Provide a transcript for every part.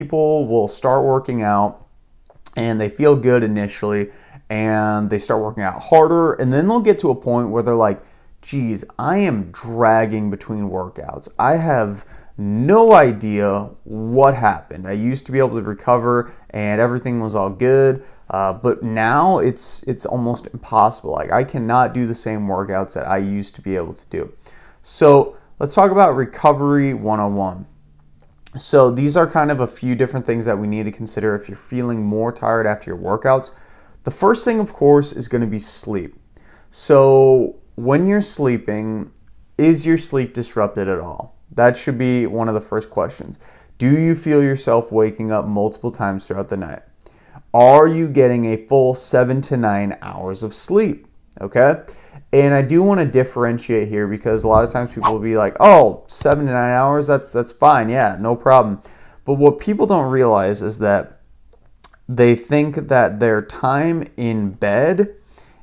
people will start working out and they feel good initially and they start working out harder, and then they'll get to a point where they're like, geez, I am dragging between workouts. I have no idea what happened. I used to be able to recover and everything was all good, but now it's almost impossible. Like, I cannot do the same workouts that I used to be able to do. So let's talk about recovery 101. So these are kind of a few different things that we need to consider if you're feeling more tired after your workouts. The first thing, of course, is going to be sleep. So when you're sleeping, is your sleep disrupted at all? That should be one of the first questions. Do you feel yourself waking up multiple times throughout the night? Are you getting a full 7 to 9 hours of sleep? Okay? And I do want to differentiate here, because a lot of times people will be like, oh, 7 to 9 hours, that's fine. Yeah, no problem. But what people don't realize is that they think that their time in bed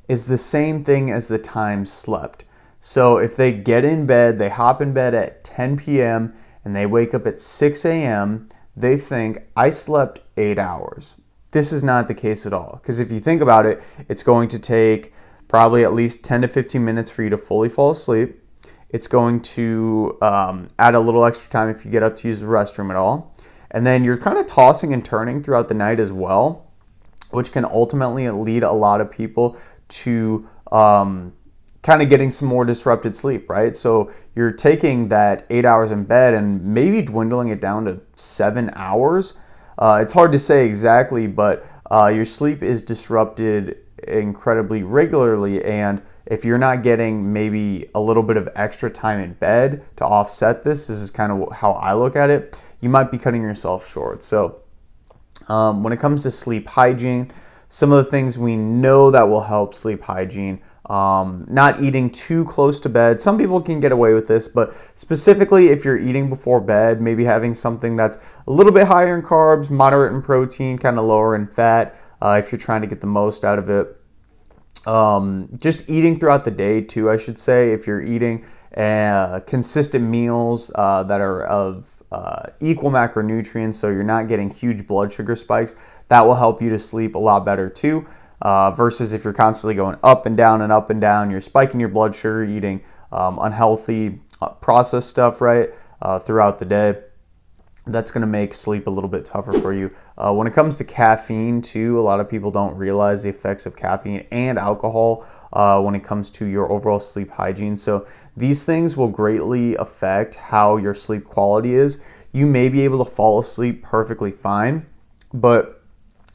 is the same thing as the time slept. So if they get in bed, they hop in bed at 10 p.m. and they wake up at 6 a.m., they think, I slept 8 hours. This is not the case at all. Because if you think about it, it's going to take probably at least 10 to 15 minutes for you to fully fall asleep. It's going to add a little extra time if you get up to use the restroom at all. And then you're kind of tossing and turning throughout the night as well, which can ultimately lead a lot of people to kind of getting some more disrupted sleep, right? So you're taking that 8 hours in bed and maybe dwindling it down to 7 hours. It's hard to say exactly, but your sleep is disrupted incredibly regularly, and if you're not getting maybe a little bit of extra time in bed to offset this is kind of how I look at it, you might be cutting yourself short. So when it comes to sleep hygiene, some of the things we know that will help sleep hygiene, not eating too close to bed. Some people can get away with this, but specifically if you're eating before bed, maybe having something that's a little bit higher in carbs, moderate in protein, kind of lower in fat, if you're trying to get the most out of it. Just eating throughout the day too, I should say. If you're eating consistent meals that are of equal macronutrients, so you're not getting huge blood sugar spikes, that will help you to sleep a lot better too. Versus if you're constantly going up and down and up and down, you're spiking your blood sugar, eating unhealthy processed stuff, right, throughout the day. That's going to make sleep a little bit tougher for you. When it comes to caffeine too, a lot of people don't realize the effects of caffeine and alcohol when it comes to your overall sleep hygiene. So these things will greatly affect how your sleep quality is. You may be able to fall asleep perfectly fine, but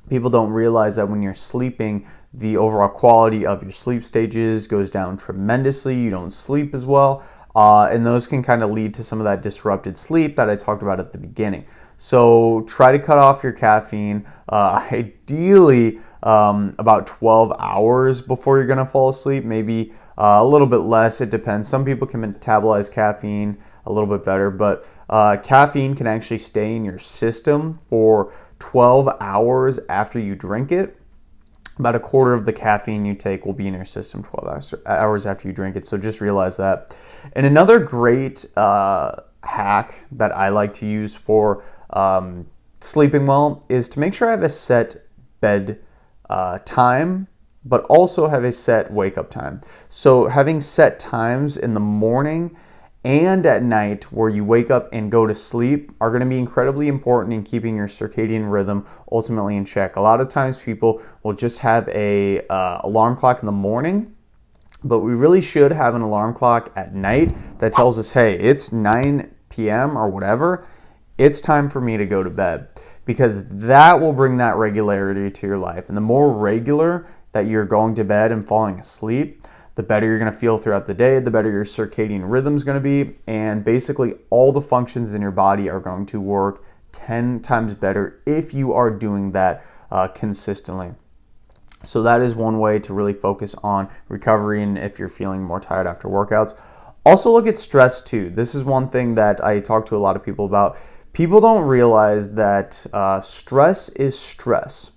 people don't realize that when you're sleeping, the overall quality of your sleep stages goes down tremendously. You don't sleep as well. And those can kind of lead to some of that disrupted sleep that I talked about at the beginning. So try to cut off your caffeine, ideally about 12 hours before you're going to fall asleep, maybe a little bit less. It depends. Some people can metabolize caffeine a little bit better, but caffeine can actually stay in your system for 12 hours after you drink it. About a quarter of the caffeine you take will be in your system 12 hours after you drink it. So just realize that. And another great hack that I like to use for sleeping well is to make sure I have a set bed time, but also have a set wake up time. So having set times in the morning and at night where you wake up and go to sleep are going to be incredibly important in keeping your circadian rhythm ultimately in check. A lot of times people will just have a alarm clock in the morning, but we really should have an alarm clock at night that tells us, hey, it's 9 p.m. or whatever, it's time for me to go to bed, because that will bring that regularity to your life. And the more regular that you're going to bed and falling asleep, the better you're going to feel throughout the day, the better your circadian rhythm is going to be, and basically all the functions in your body are going to work 10 times better if you are doing that consistently. So that is one way to really focus on recovery and if you're feeling more tired after workouts. Also look at stress too. This is one thing that I talk to a lot of people about. People don't realize that stress is stress,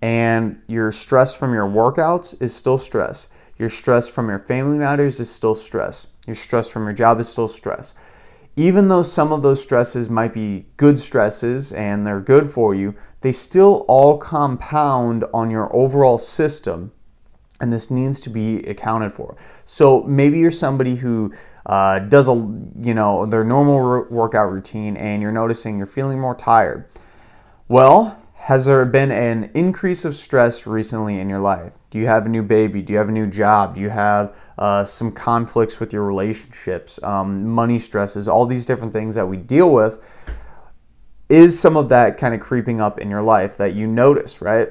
and your stress from your workouts is still stress. Your stress from your family matters is still stress. Your stress from your job is still stress. even though some of those stresses might be good stresses and they're good for you, they still all compound on your overall system, and this needs to be accounted for. So maybe you're somebody who does their normal workout routine, and you're noticing you're feeling more tired. Well, has there been an increase of stress recently in your life? Do you have a new baby? Do you have a new job? Do you have some conflicts with your relationships, money stresses, all these different things that we deal with? Is some of that kind of creeping up in your life that you notice, right?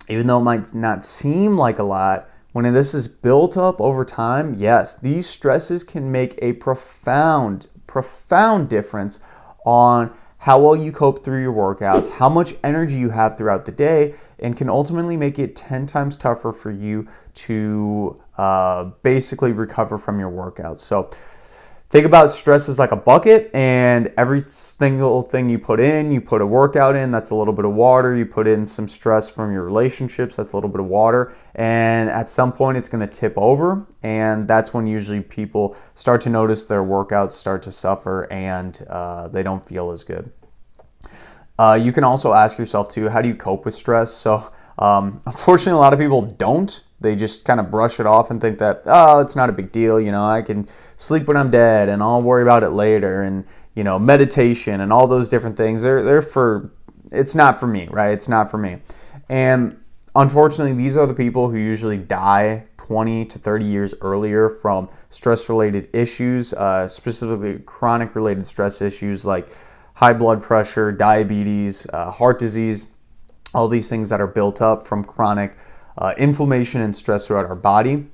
Even though it might not seem like a lot, when this is built up over time, yes, these stresses can make a profound difference on how well you cope through your workouts, how much energy you have throughout the day, and can ultimately make it 10 times tougher for you to basically recover from your workouts. So think about stress as like a bucket, and every single thing you put a workout in, that's a little bit of water. You put in some stress from your relationships, that's a little bit of water. And at some point it's going to tip over, and that's when usually people start to notice their workouts start to suffer, and they don't feel as good. You can also ask yourself too, how do you cope with stress? So unfortunately, a lot of people don't. They just kind of brush it off and think that, oh, it's not a big deal. I can sleep when I'm dead and I'll worry about it later. And, meditation and all those different things, it's not for me, right? It's not for me. And unfortunately, these are the people who usually die 20 to 30 years earlier from stress-related issues, specifically chronic-related stress issues like high blood pressure, diabetes, heart disease, all these things that are built up from chronic inflammation and stress throughout our body.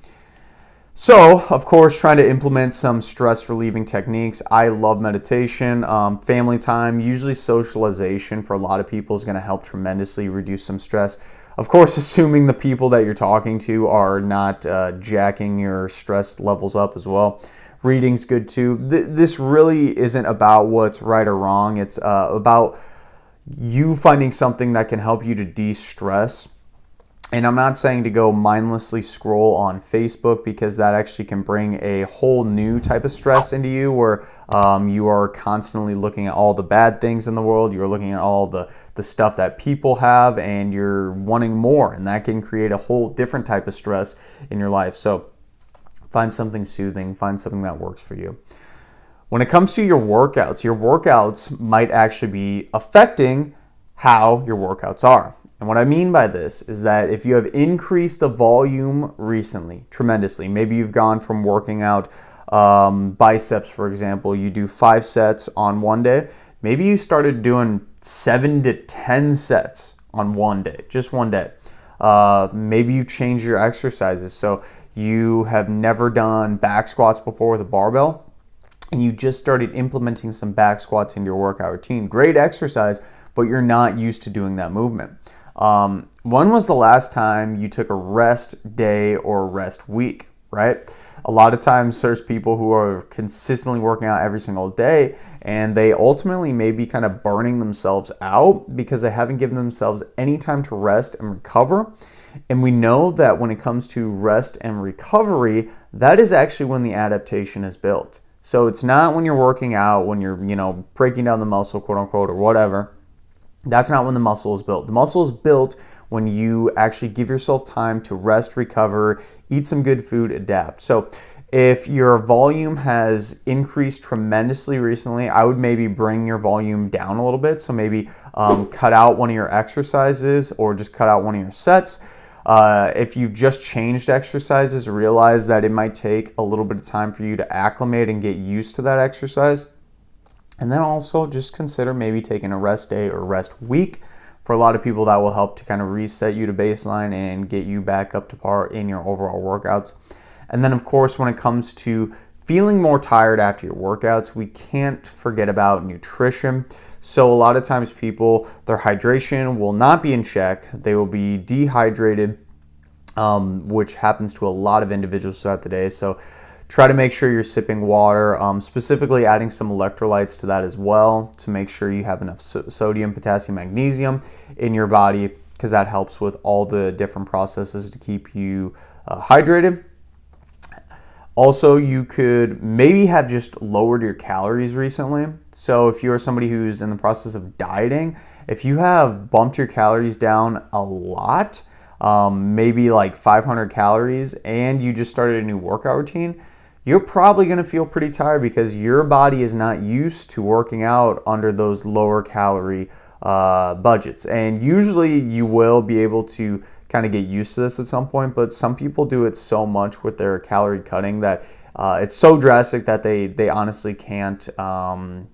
So, of course, trying to implement some stress relieving techniques. I love meditation, family time, usually socialization for a lot of people is going to help tremendously reduce some stress. Of course, assuming the people that you're talking to are not jacking your stress levels up as well. Reading's good too. This really isn't about what's right or wrong. It's about you finding something that can help you to de-stress. And I'm not saying to go mindlessly scroll on Facebook, because that actually can bring a whole new type of stress into you, where you are constantly looking at all the bad things in the world. You're looking at all the stuff that people have, and you're wanting more. And that can create a whole different type of stress in your life. So find something soothing, find something that works for you. When it comes to your workouts might actually be affecting how your workouts are. And what I mean by this is that if you have increased the volume recently tremendously, maybe you've gone from working out biceps, for example, you do 5 sets on one day. Maybe you started doing 7 to 10 sets on one day, just one day. Maybe you change your exercises. So you have never done back squats before with a barbell, and you just started implementing some back squats into your workout routine. Great exercise, but you're not used to doing that movement. When was the last time you took a rest day or a rest week, right? A lot of times there's people who are consistently working out every single day, and they ultimately may be kind of burning themselves out because they haven't given themselves any time to rest and recover. And we know that when it comes to rest and recovery, that is actually when the adaptation is built. So it's not when you're working out, when you're, breaking down the muscle, quote unquote, or whatever. That's not when the muscle is built. The muscle is built when you actually give yourself time to rest, recover, eat some good food, adapt. So if your volume has increased tremendously recently, I would maybe bring your volume down a little bit. So maybe cut out one of your exercises, or just cut out one of your sets. If you've just changed exercises, realize that it might take a little bit of time for you to acclimate and get used to that exercise. And then also just consider maybe taking a rest day or rest week. For a lot of people, that will help to kind of reset you to baseline and get you back up to par in your overall workouts. And then, of course, when it comes to feeling more tired after your workouts, we can't forget about nutrition. So a lot of times people, their hydration will not be in check. They will be dehydrated, which happens to a lot of individuals throughout the day. So try to make sure you're sipping water, specifically adding some electrolytes to that as well, to make sure you have enough sodium, potassium, magnesium in your body, because that helps with all the different processes to keep you hydrated. Also, you could maybe have just lowered your calories recently. So if you're somebody who's in the process of dieting, if you have bumped your calories down a lot, maybe like 500 calories, and you just started a new workout routine, you're probably going to feel pretty tired because your body is not used to working out under those lower calorie budgets. And usually you will be able to kind of get used to this at some point, but some people do it so much with their calorie cutting that it's so drastic that they honestly can't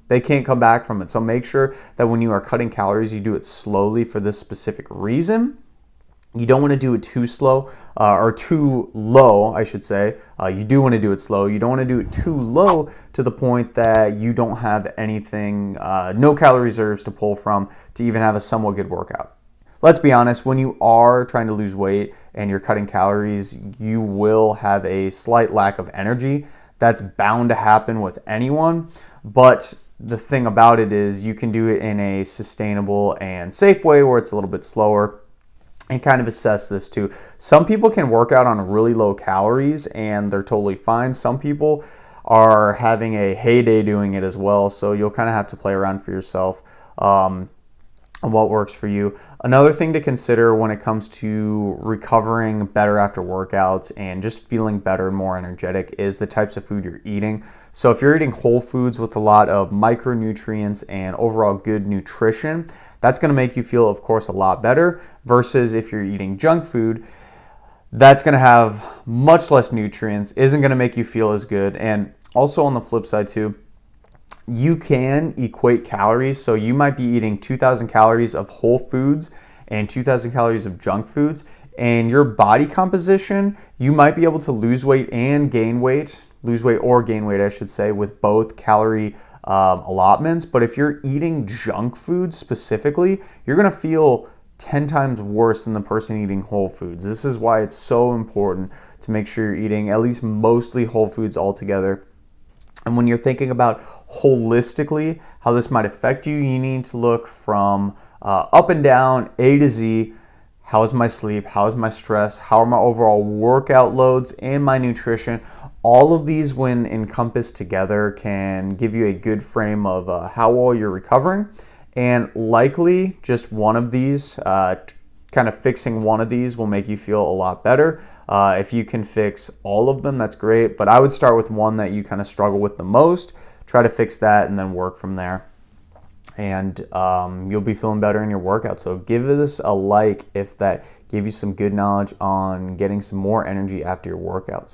they can't come back from it. So make sure that when you are cutting calories, you do it slowly for this specific reason. You don't want to do it too slow or too low, I should say. You do want to do it slow. You don't want to do it too low to the point that you don't have anything, no calorie reserves to pull from to even have a somewhat good workout. Let's be honest, when you are trying to lose weight and you're cutting calories, you will have a slight lack of energy. That's bound to happen with anyone. But the thing about it is you can do it in a sustainable and safe way where it's a little bit slower. And kind of assess this too. Some people can work out on really low calories and they're totally fine. Some people are having a heyday doing it as well. So you'll kind of have to play around for yourself on what works for you. Another thing to consider when it comes to recovering better after workouts and just feeling better and more energetic is the types of food you're eating. So if you're eating whole foods with a lot of micronutrients and overall good nutrition, that's going to make you feel, of course, a lot better versus if you're eating junk food, that's going to have much less nutrients, isn't going to make you feel as good. And also on the flip side too, you can equate calories. So you might be eating 2,000 calories of whole foods and 2,000 calories of junk foods. And your body composition, you might be able to lose weight and gain weight, lose weight or gain weight, I should say, with both calorie allotments. But if you're eating junk food specifically, you're going to feel 10 times worse than the person eating whole foods. This is why it's so important to make sure you're eating at least mostly whole foods altogether. And when you're thinking about holistically how this might affect you, you need to look from up and down, A to Z. How is my sleep? How is my stress? How are my overall workout loads and my nutrition? All of these, when encompassed together, can give you a good frame of how well you're recovering. And likely just one of these, kind of fixing one of these will make you feel a lot better. If you can fix all of them, that's great. But I would start with one that you kind of struggle with the most, try to fix that, and then work from there. And you'll be feeling better in your workout. So give this a like if that gave you some good knowledge on getting some more energy after your workouts.